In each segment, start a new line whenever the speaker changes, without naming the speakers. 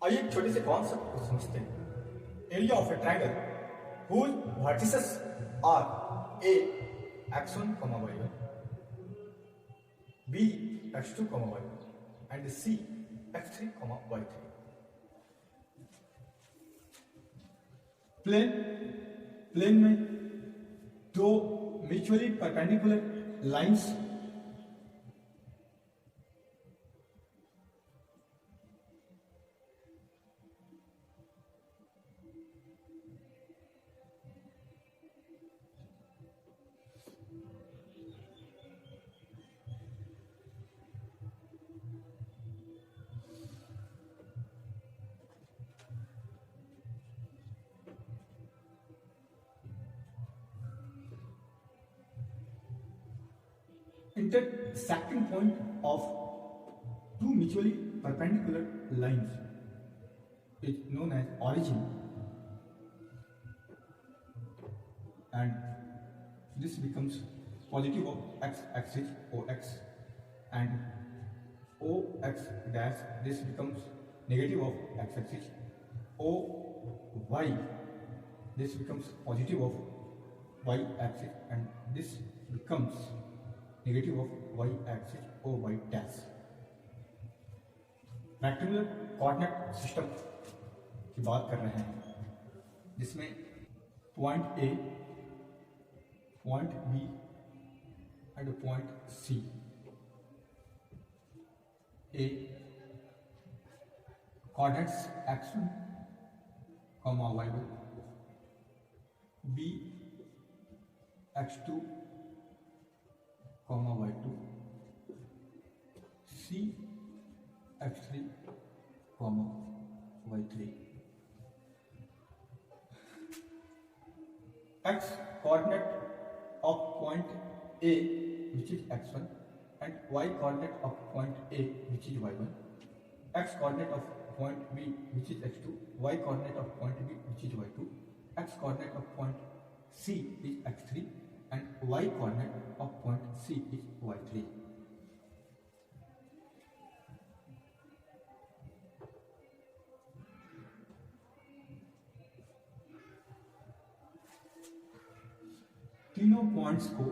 आइए एक छोटे से कॉन्सेप्ट को समझते हैं। Area of A triangle whose vertices are A x1, y1, B x2, y1 and C x3, y3। Plane में दो mutually perpendicular lines intersecting point of two mutually perpendicular lines is known as origin, and this becomes positive of x-axis OX, and OX dash this becomes negative of x-axis OY, this becomes positive of y-axis, and this becomes negative of y-axis OY dash। Rectangular coordinate system की बात कर रहे हैं जिसमें point A, point B and point C. A coordinates x1, y1, B x2, y2, C x3, y3। x coordinate of point A which is x1 and y coordinate of point A which is y1, x coordinate of point B which is x2, y coordinate of point B which is y2, x coordinate of point C is x3 and y coordinate of point C is y3। तीनों points को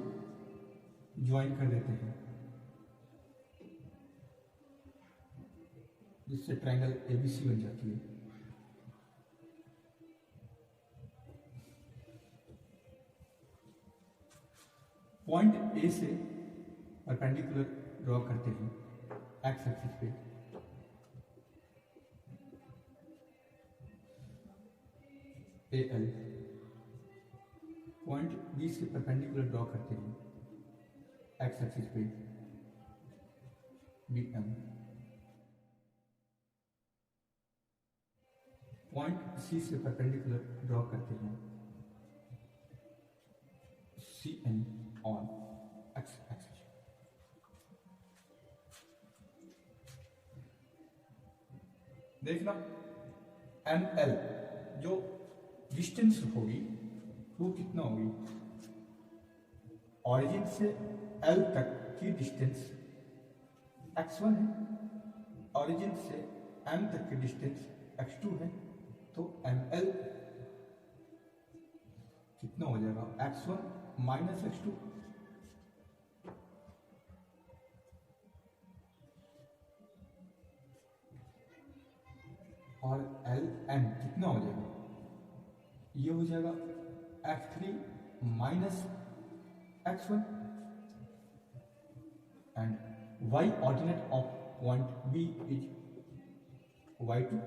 join कर देते हैं जिससे triangle ABC बन जाती है। Point A से परपेंडिकुलर ड्रॉ करते हैं एक्स एक्सिस पे, ए एल। पॉइंट बी से परपेंडिकुलर ड्रॉ करते हैं एक्स एक्सिस पे, बी एम। पॉइंट सी से परपेंडिकुलर ड्रॉ करते हैं C N on x axis. देखना एम एल जो डिस्टेंस होगी वो कितना होगी, ऑरिजिन से एल तक की डिस्टेंस x1 है, ऑरिजिन से m तक की डिस्टेंस x2 है, तो ml कितना हो जाएगा x1 माइनस x2। और ln कितना हो जाएगा, ये हो जाएगा x3 minus x1 and y ordinate of point B is y2,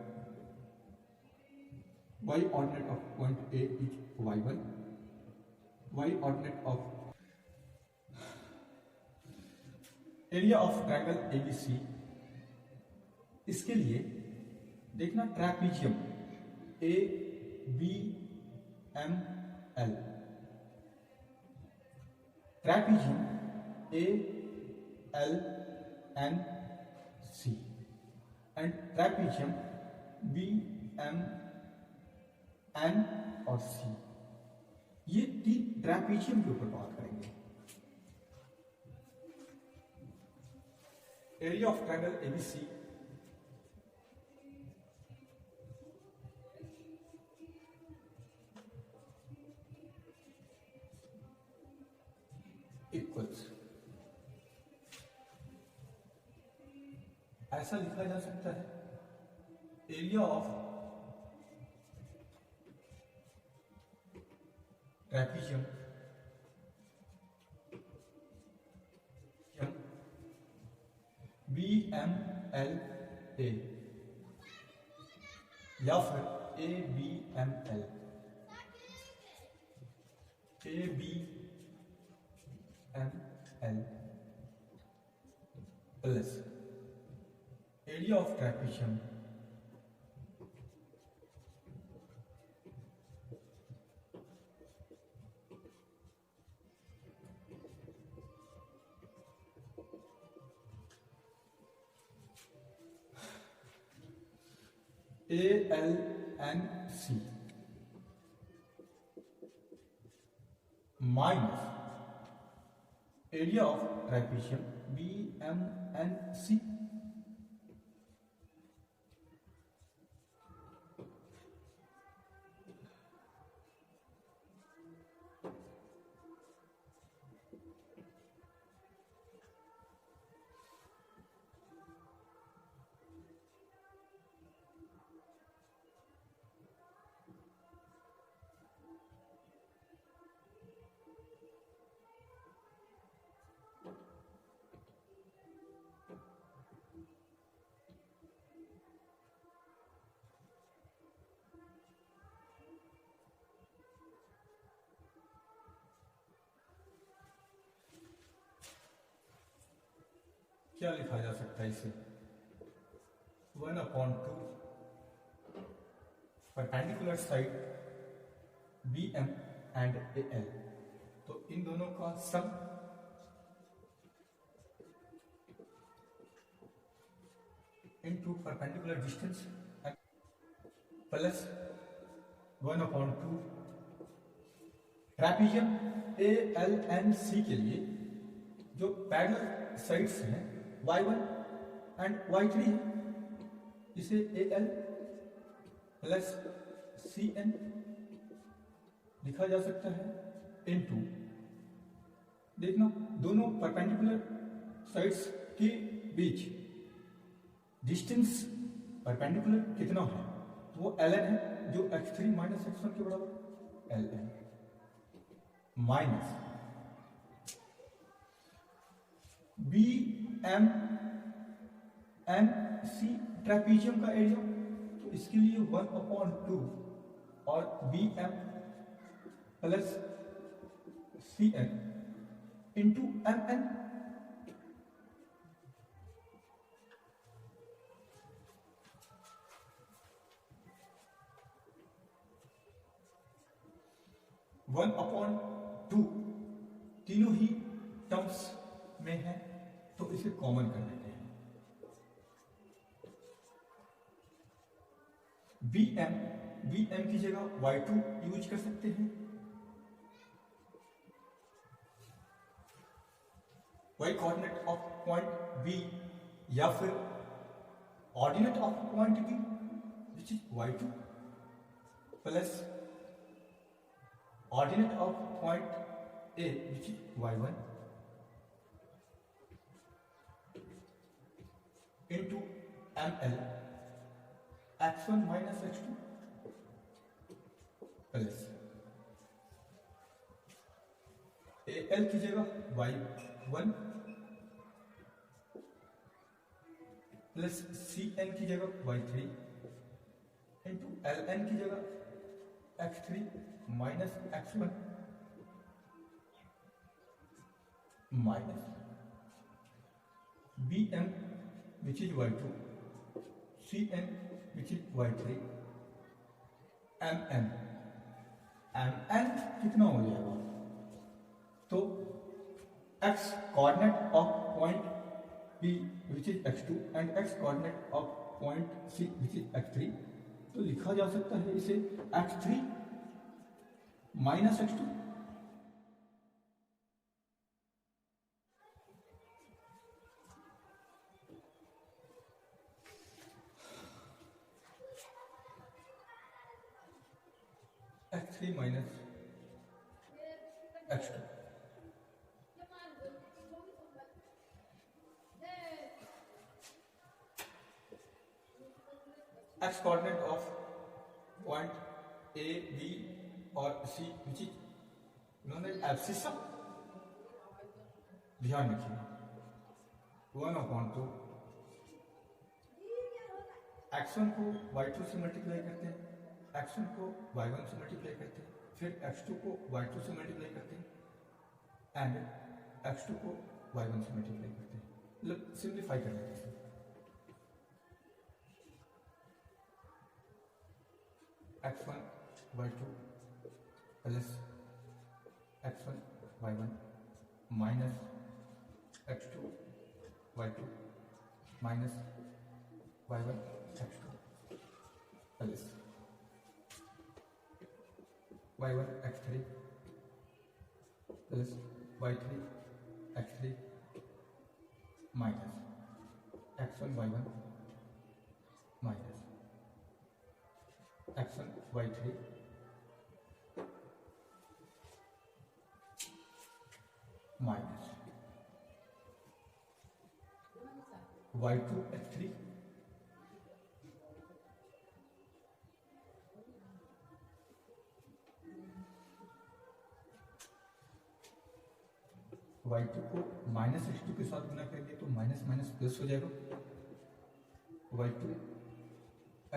y ordinate of point A is y1, y ordinate of area of triangle ABC। इसके लिए देखना trapezium A B M L, trapezium A L N C and trapezium B M N और C. ये तीन trapezium के ऊपर बात करेंगे। Area of triangle ABC equals, ऐसा लिखा जा सकता है एरिया ऑफ ट्रेपीजियम BMLA या फिर ABML plus area of trapezium ALNC minus area of trapezium BMNC क्या लिखा जा सकता है इसे 1/2 perpendicular side BM and AL, तो इन दोनों का sum into perpendicular distance plus 1/2 trapezium ALNC के लिए जो पैरेलल साइड्स हैं y1 एंड y3 है, इसे AL प्लस CN लिखा जा सकता है इनटू, देखना दोनों परपेंडिकुलर साइड्स के बीच डिस्टेंस परपेंडिकुलर कितना है, तो वो ln है जो x3 माइनस x1 के बराबर ln माइनस BMNC ट्रेपीजियम का एरिया, तो इसके लिए 1/2 और BM plus CN into MN, one upon two तीनों ही टर्म्स में है, तो इसे कॉमन कर देते हैं। BM की जगह y2 यूज कर सकते हैं, y coordinate of point B या फिर ordinate of point B which is y2 plus ordinate of point A which is y1 into ML x1 minus x2 plus AL की जगह y1 प्लस CN की जगह y3 into LN की जगह x3 minus x1 minus BM which is y2 CN which is y3 MN कितना हो जाएगा, तो x coordinate of point B which is x2 and x coordinate of point C which is x3, तो लिखा जा सकता है इसे x3 minus x2 x3 minus x2 x coordinate of point A, B और C which is known as abscissa. ध्यान रखिए 1/2 x1 को y2 से मल्टीप्लाई करते हैं, x1 को y1 से मल्टीप्लाई करते हैं, फिर x2 को y2 से मल्टीप्लाई करते हैं एंड x2 को y1 से मल्टीप्लाई करते हैं। मतलब सिंप्लीफाई कर लेते हैं। x1 y2 plus x1 y1 minus x2 y2 minus y1 x2 plus y1 x3 plus y3 x3 minus x1 y1 minus x1 y3 minus y2 x3 y2 को minus x2 के साथ गुना करेंगे तो माइनस माइनस प्लस हो जाएगा, y2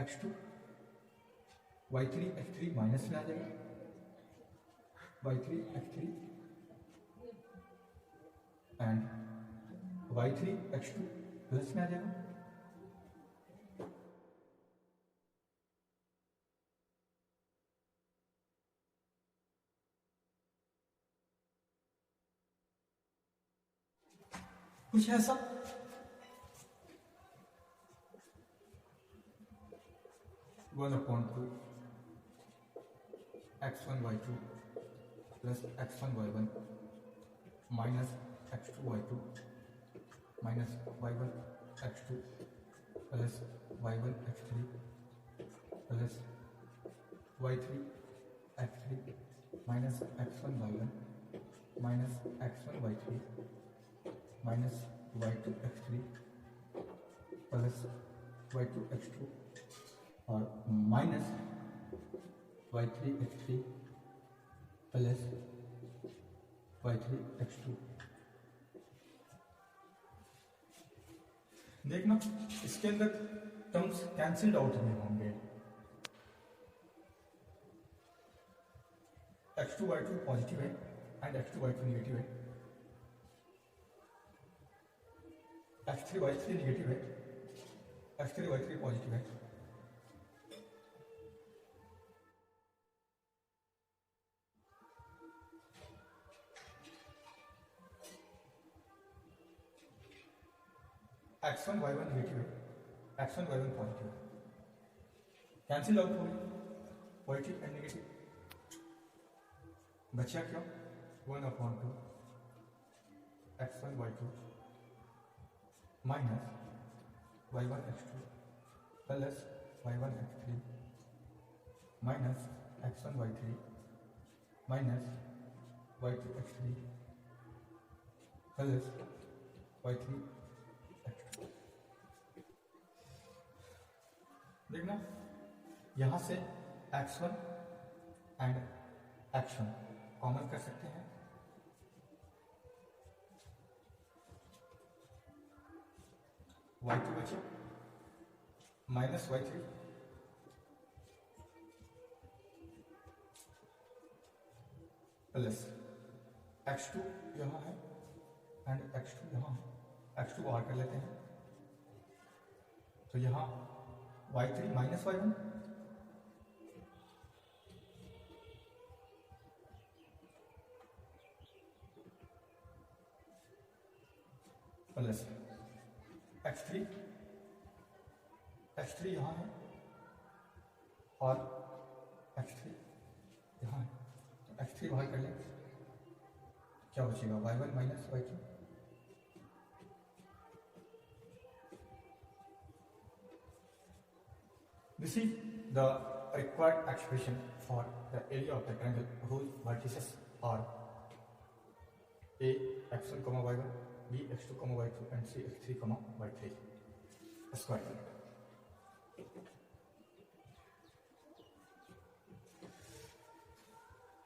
x2 y3 x3 minus में आ जाएगा, y3 x3 and y3 x2 plus में आ जाएगा। कुछ ऐसा 1/2 x1 y2 plus x1 y1 minus x2 y2 minus y1 x2 plus y1 x3 plus y3 x3 minus x1 y1 minus x1 y3 minus y2 x3 plus y2 x2 और minus y3 x3 plus y3 x2। देखना इसके अंदर terms cancelled out नहीं होंगे। x2 y2 positive है and x2 y2 negative है, x3 y3 negative है, x3 y3 positive है। x1 y1 नेगेटिव है, x1 y1 पॉजिटिव है, कैंसिल आउट हो गए पॉजिटिव एंड नेगेटिव। बचा क्या 1/2 x1 y2 minus y1 x2 plus y1 x3 minus x1 y3 minus y2 x3 plus y3 x2। देखना यहां से x1 एंड x1 कॉमन कर सकते हैं, y2 बचे माइनस y3 प्लस x2 यहां है एंड x2 यहां है, x2 बाहर कर लेते हैं तो यहां y3 minus y1 plus x3 यहाँ है और x3 यहाँ है, तो x3 बाहर कर लें क्या बचेगा y1 minus y2। This is the required expression for the area of the triangle whose vertices are a x1, y1, b x2, y2 and c x3, y3 square.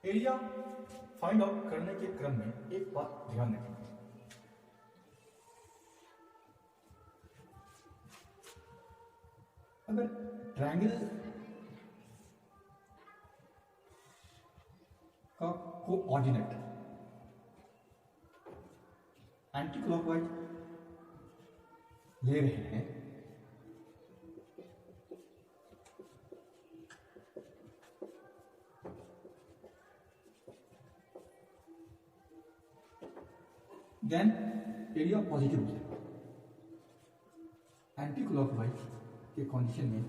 Area find out करने के क्रम में एक बात ध्यान रखें, अगर triangle का कोऑर्डिनेट एंटी क्लॉकवाइज ले रहे हैं देन एरिया पॉजिटिव हो जाएगा। एंटी क्लॉकवाइज के कंडीशन में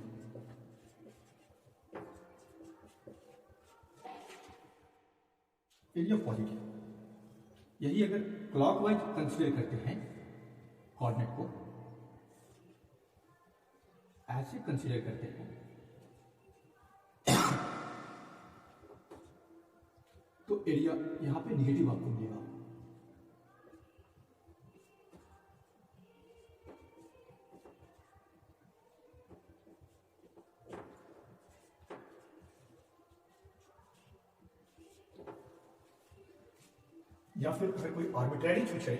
एरिया पॉजिटिव, यही अगर क्लॉकवाइज कंसीडर करते हैं कोऑर्डिनेट को, ऐसे कंसीडर करते हैं तो एरिया यहां पे निगेटिव आपको मिलेगा। या फिर अगर कोई आर्बिट्रेरी चूज करे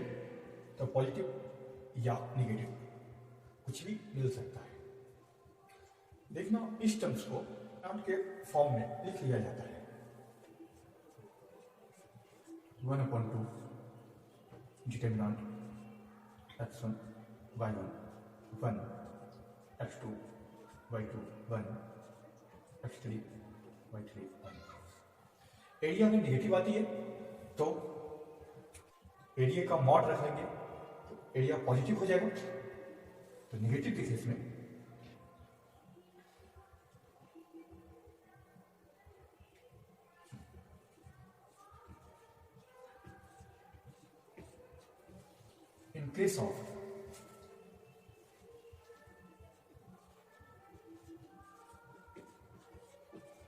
तो पॉजिटिव या निगेटिव कुछ भी मिल सकता है। देखना इस टर्म्स को टर्म के फॉर्म में लिख लिया जाता है 1/2 determinant x1 y1 1 x2 y2 1 x3 y3 1। Area में निगेटिव आती है तो एरिया का मॉड रख लेंगे तो एरिया पॉजिटिव हो जाएगा। तो निगेटिव के केस में in case of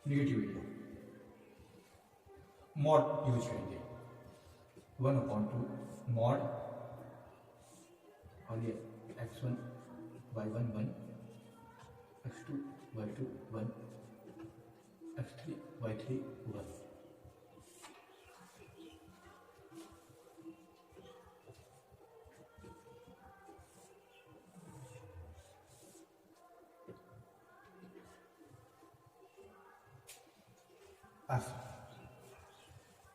negative area mod use करेंगे 1/2 मॉड और ये x1 y1 1 x2 y2 1 x3 y3 1।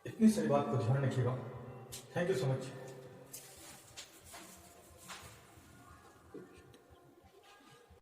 इतनी सारी बात को ध्यान रखिएगा। Thank you so much.